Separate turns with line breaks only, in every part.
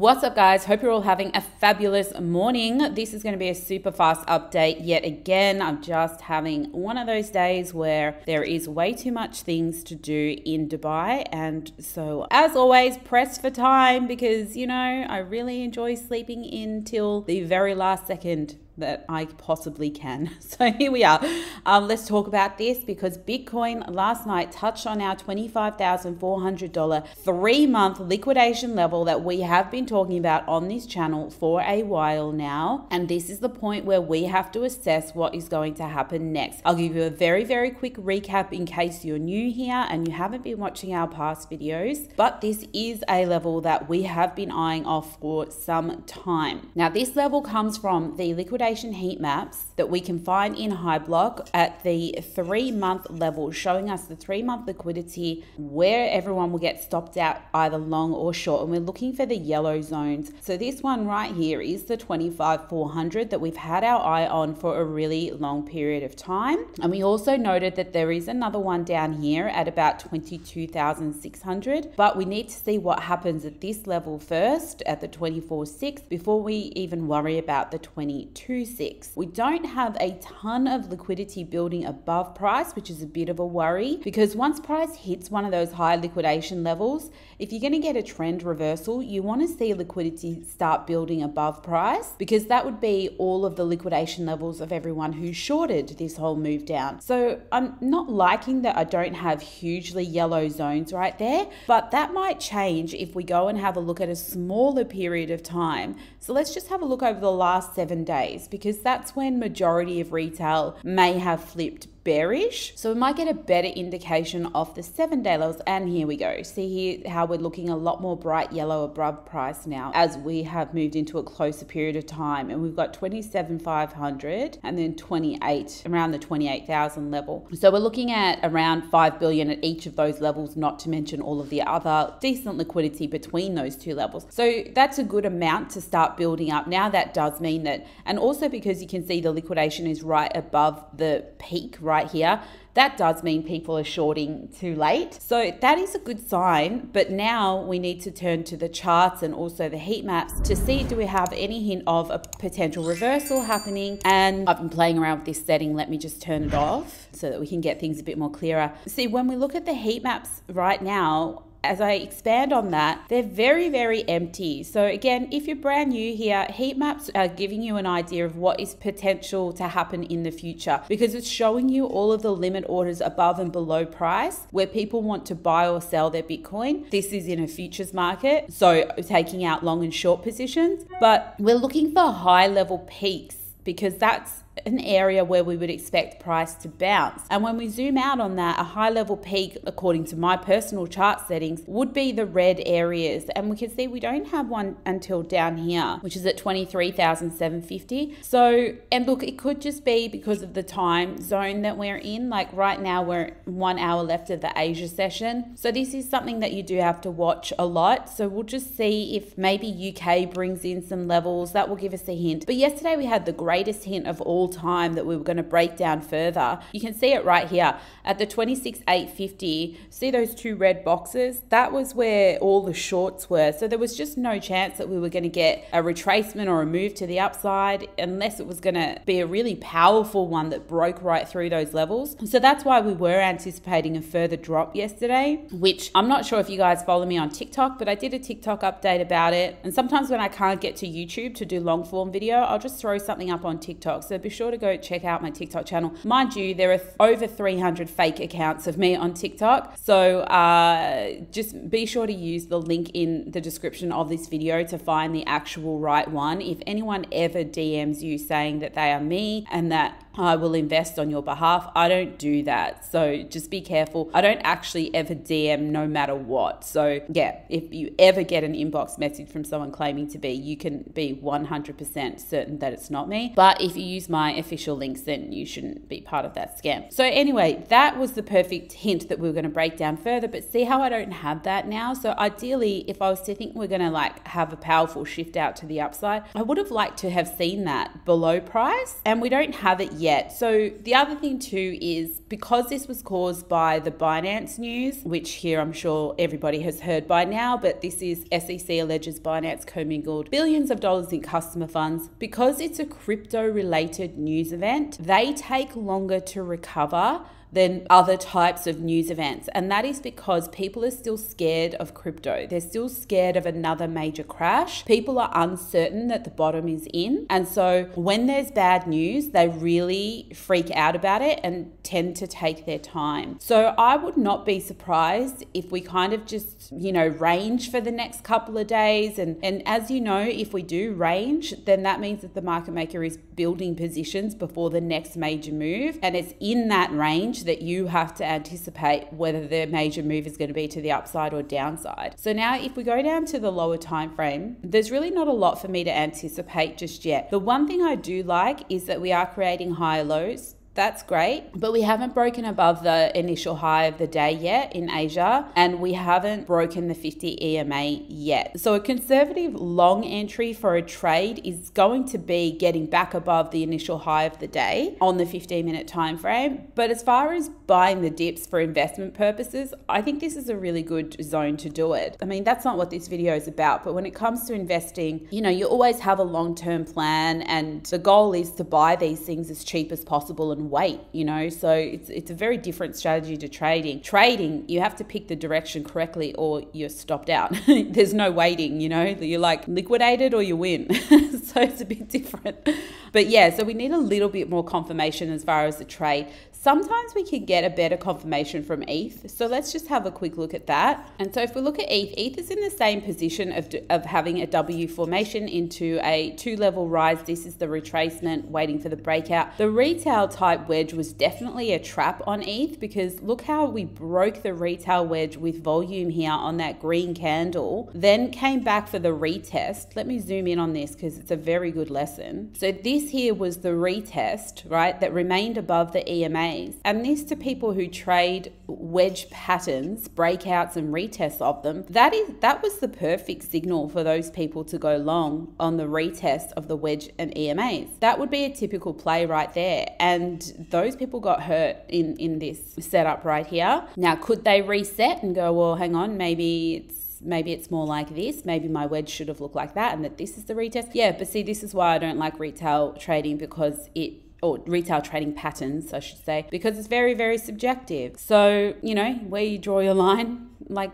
What's up, guys? Hope you're all having a fabulous morning. This is going to be a super fast update yet again. I'm just having one of those days where there is way too much things to do in Dubai. And so, as always, press for time because, you know, I really enjoy sleeping in till the very last second that I possibly can. So here we are. Let's talk about this because Bitcoin last night touched on our $25,400 3-month liquidation level that we have been talking about on this channel for a while now. And this is the point where we have to assess what is going to happen next. I'll give you a very, very quick recap in case you're new here and you haven't been watching our past videos, but this is a level that we have been eyeing off for some time. Now, this level comes from the liquidation heat maps that we can find in HighBlock at the 3-month level, showing us the 3-month liquidity where everyone will get stopped out either long or short, and we're looking for the yellow zones. So this one right here is the 25,400 that we've had our eye on for a really long period of time, and we also noted that there is another one down here at about 22,600, but we need to see what happens at this level first at the 24.6 before we even worry about the 22.6. We don't have a ton of liquidity building above price, which is a bit of a worry because once price hits one of those high liquidation levels, if you're going to get a trend reversal, you want to see liquidity start building above price because that would be all of the liquidation levels of everyone who shorted this whole move down. So I'm not liking that I don't have hugely yellow zones right there, but that might change if we go and have a look at a smaller period of time. So let's just have a look over the last 7 days because that's when majority of retail may have flipped bearish. So we might get a better indication of the 7-day levels. And here we go. See here how we're looking a lot more bright yellow above price now as we have moved into a closer period of time. And we've got 27,500 and then 28, around the 28,000 level. So we're looking at around 5 billion at each of those levels, not to mention all of the other decent liquidity between those two levels. So that's a good amount to start building up. Now that does mean that, and also because you can see the liquidation is right above the peak right here, that does mean people are shorting too late. So that is a good sign, but now we need to turn to the charts and also the heat maps to see, do we have any hint of a potential reversal happening? And I've been playing around with this setting. Let me just turn it off so that we can get things a bit more clearer. See, when we look at the heat maps right now, as I expand on that, they're very, very empty. So again, if you're brand new here, heat maps are giving you an idea of what is potential to happen in the future because it's showing you all of the limit orders above and below price where people want to buy or sell their Bitcoin. This is in a futures market, so taking out long and short positions, but we're looking for high level peaks because that's an area where we would expect price to bounce. And when we zoom out on that, a high level peak, according to my personal chart settings, would be the red areas. And we can see we don't have one until down here, which is at 23,750. So, and look, it could just be because of the time zone that we're in. Like right now, we're 1 hour left of the Asia session. So this is something that you do have to watch a lot. So we'll just see if maybe UK brings in some levels. That will give us a hint. But yesterday we had the greatest hint of all time that we were going to break down further. You can see it right here at the 26,850. See those two red boxes? That was where all the shorts were. So there was just no chance that we were going to get a retracement or a move to the upside unless it was going to be a really powerful one that broke right through those levels. So that's why we were anticipating a further drop yesterday, which I'm not sure if you guys follow me on TikTok, but I did a TikTok update about it. And sometimes when I can't get to YouTube to do long form video, I'll just throw something up on TikTok. So be sure to go check out my TikTok channel. Mind you, there are over 300 fake accounts of me on TikTok. So just be sure to use the link in the description of this video to find the actual right one. If anyone ever DMs you saying that they are me and that I will invest on your behalf, I don't do that. So just be careful. I don't actually ever DM no matter what. So yeah, if you ever get an inbox message from someone claiming to be, you can be 100% certain that it's not me. But if you use my official links, then you shouldn't be part of that scam. So anyway, that was the perfect hint that we were going to break down further, but see how I don't have that now? So ideally, if I was to think we're going to like have a powerful shift out to the upside, I would have liked to have seen that below price, and we don't have it yet. yet. So the other thing too is because this was caused by the Binance news, which here I'm sure everybody has heard by now, but this is SEC alleges Binance commingled billions of dollars in customer funds. Because it's a crypto related news event, they take longer to recover than other types of news events. And that is because people are still scared of crypto. They're still scared of another major crash. People are uncertain that the bottom is in. And so when there's bad news, they really freak out about it and tend to take their time. So I would not be surprised if we kind of just, range for the next couple of days. And as you know, if we do range, then that means that the market maker is building positions before the next major move. And it's in that range that you have to anticipate whether the major move is going to be to the upside or downside. So now if we go down to the lower time frame, there's really not a lot for me to anticipate just yet. The one thing I do like is that we are creating higher lows. That's great, but we haven't broken above the initial high of the day yet in Asia, and we haven't broken the 50 EMA yet. So a conservative long entry for a trade is going to be getting back above the initial high of the day on the 15-minute time frame. But as far as buying the dips for investment purposes, I think this is a really good zone to do it. I mean, that's not what this video is about, but when it comes to investing, you always have a long-term plan, and the goal is to buy these things as cheap as possible and wait, so it's a very different strategy to trading. You have to pick the direction correctly or you're stopped out. There's no waiting, you're like liquidated or you win. So it's a bit different. But yeah, so we need a little bit more confirmation as far as the trade. Sometimes we can get a better confirmation from ETH. So let's just have a quick look at that. And so if we look at ETH is in the same position of having a W formation into a 2-level rise. This is the retracement waiting for the breakout. The retail type wedge was definitely a trap on ETH because look how we broke the retail wedge with volume here on that green candle, then came back for the retest. Let me zoom in on this because it's a very good lesson. So this here was the retest, right, that remained above the EMA. And this, to people who trade wedge patterns, breakouts and retests of them, that was the perfect signal for those people to go long on the retest of the wedge and EMAs. That would be a typical play right there. And those people got hurt in this setup right here. Now, could they reset and go, well, hang on, maybe it's more like this. Maybe my wedge should have looked like that and that this is the retest. Yeah, but see, this is why I don't like retail trading or retail trading patterns, I should say, because it's very, very subjective. So, where you draw your line, like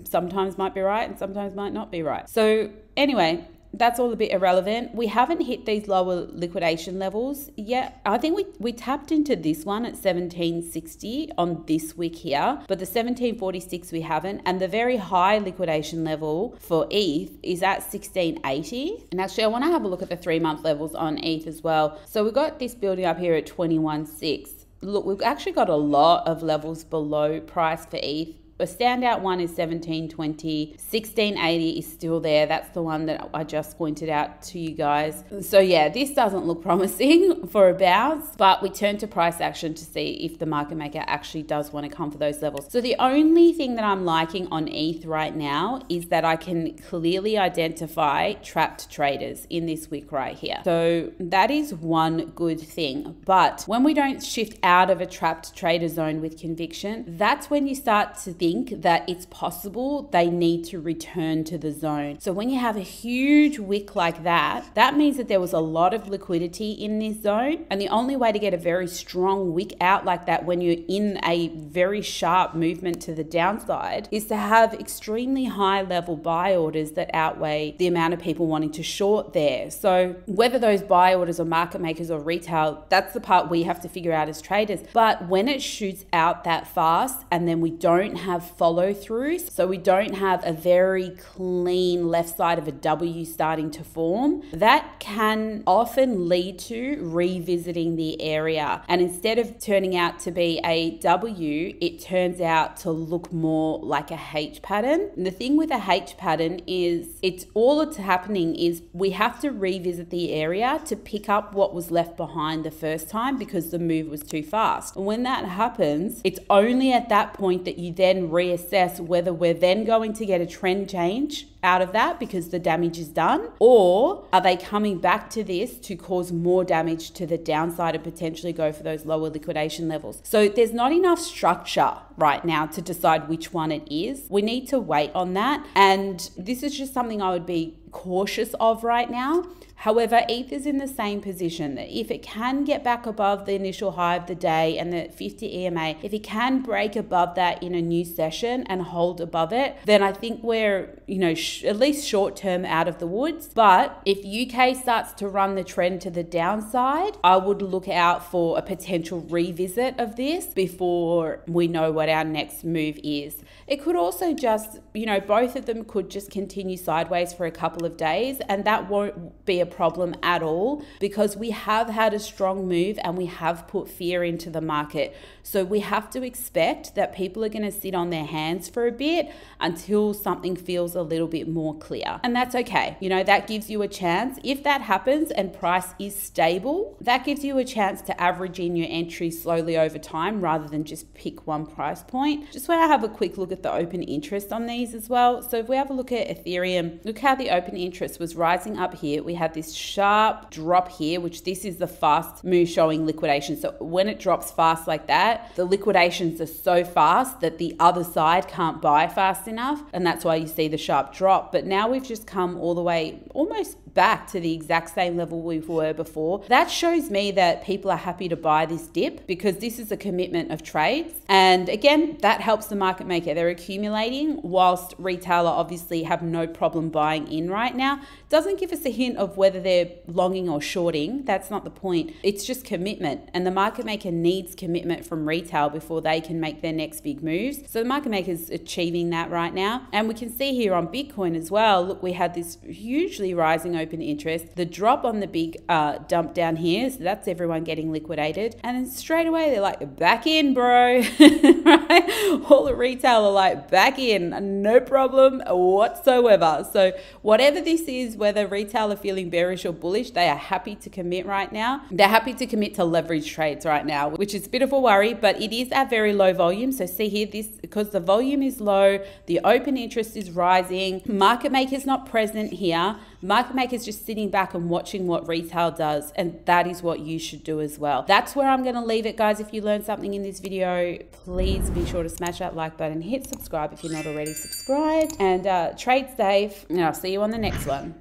sometimes might be right and sometimes might not be right. So anyway, that's all a bit irrelevant. We haven't hit these lower liquidation levels yet. I think we tapped into this one at 1760 on this wick here, but the 1746 we haven't. And the very high liquidation level for ETH is at 1680. And actually, I want to have a look at the 3-month levels on ETH as well. So we've got this building up here at 21.6. Look, we've actually got a lot of levels below price for ETH. A standout one is 1720. 1680 is still there. That's the one that I just pointed out to you guys. So yeah, this doesn't look promising for a bounce, but we turn to price action to see if the market maker actually does want to come for those levels. So the only thing that I'm liking on ETH right now is that I can clearly identify trapped traders in this wick right here. So that is one good thing. But when we don't shift out of a trapped trader zone with conviction, that's when you start to think that it's possible they need to return to the zone. So when you have a huge wick like that, that means that there was a lot of liquidity in this zone. And the only way to get a very strong wick out like that when you're in a very sharp movement to the downside is to have extremely high level buy orders that outweigh the amount of people wanting to short there. So whether those buy orders are market makers or retail, that's the part we have to figure out as traders. But when it shoots out that fast and then we don't have follow throughs, so we don't have a very clean left side of a W starting to form, that can often lead to revisiting the area. And instead of turning out to be a W, it turns out to look more like a H pattern. And the thing with a H pattern is all that's happening is we have to revisit the area to pick up what was left behind the first time because the move was too fast. And when that happens, it's only at that point that you then reassess whether we're then going to get a trend change out of that because the damage is done? Or are they coming back to this to cause more damage to the downside and potentially go for those lower liquidation levels? So there's not enough structure right now to decide which one it is. We need to wait on that. And this is just something I would be cautious of right now. However, ETH is in the same position that if it can get back above the initial high of the day and the 50 EMA, if it can break above that in a new session and hold above it, then I think we're, at least short term out of the woods. But if UK starts to run the trend to the downside, I would look out for a potential revisit of this before we know what our next move is. It could also just, both of them could just continue sideways for a couple of days, and that won't be a problem at all because we have had a strong move and we have put fear into the market. So we have to expect that people are going to sit on their hands for a bit until something feels a little bit more clear. And that's okay. That gives you a chance. If that happens and price is stable, that gives you a chance to average in your entry slowly over time rather than just pick one price point. Just want to have a quick look at the open interest on these as well. So if we have a look at Ethereum, look how the open interest was rising up here. We had this sharp drop here, which this is the fast move showing liquidation. So when it drops fast like that, the liquidations are so fast that the other side can't buy fast enough. And that's why you see the sharp drop. But now we've just come all the way almost back to the exact same level we were before. That shows me that people are happy to buy this dip because this is a commitment of trades. And again, that helps the market maker. They're accumulating whilst retailer obviously have no problem buying in right now. Doesn't give us a hint of whether they're longing or shorting. That's not the point. It's just commitment. And the market maker needs commitment from retail before they can make their next big moves. So the market maker is achieving that right now. And we can see here on Bitcoin as well, look, we had this hugely rising open interest. The drop on the big dump down here, so that's everyone getting liquidated. And then straight away, they're like, back in, bro. Right? All the retail are like, back in, no problem whatsoever. So whatever this is, whether retail are feeling bearish or bullish, they are happy to commit right now. They're happy to commit to leverage trades right now, which is a bit of a worry, but it is at very low volume. So see here, this, because the volume is low, the open interest is rising, market maker's not present here. Market maker's just sitting back and watching what retail does, and that is what you should do as well. That's where I'm going to leave it, guys. If you learned something in this video, please be sure to smash that like button, hit subscribe if you're not already subscribed, and trade safe, and I'll see you on the next one.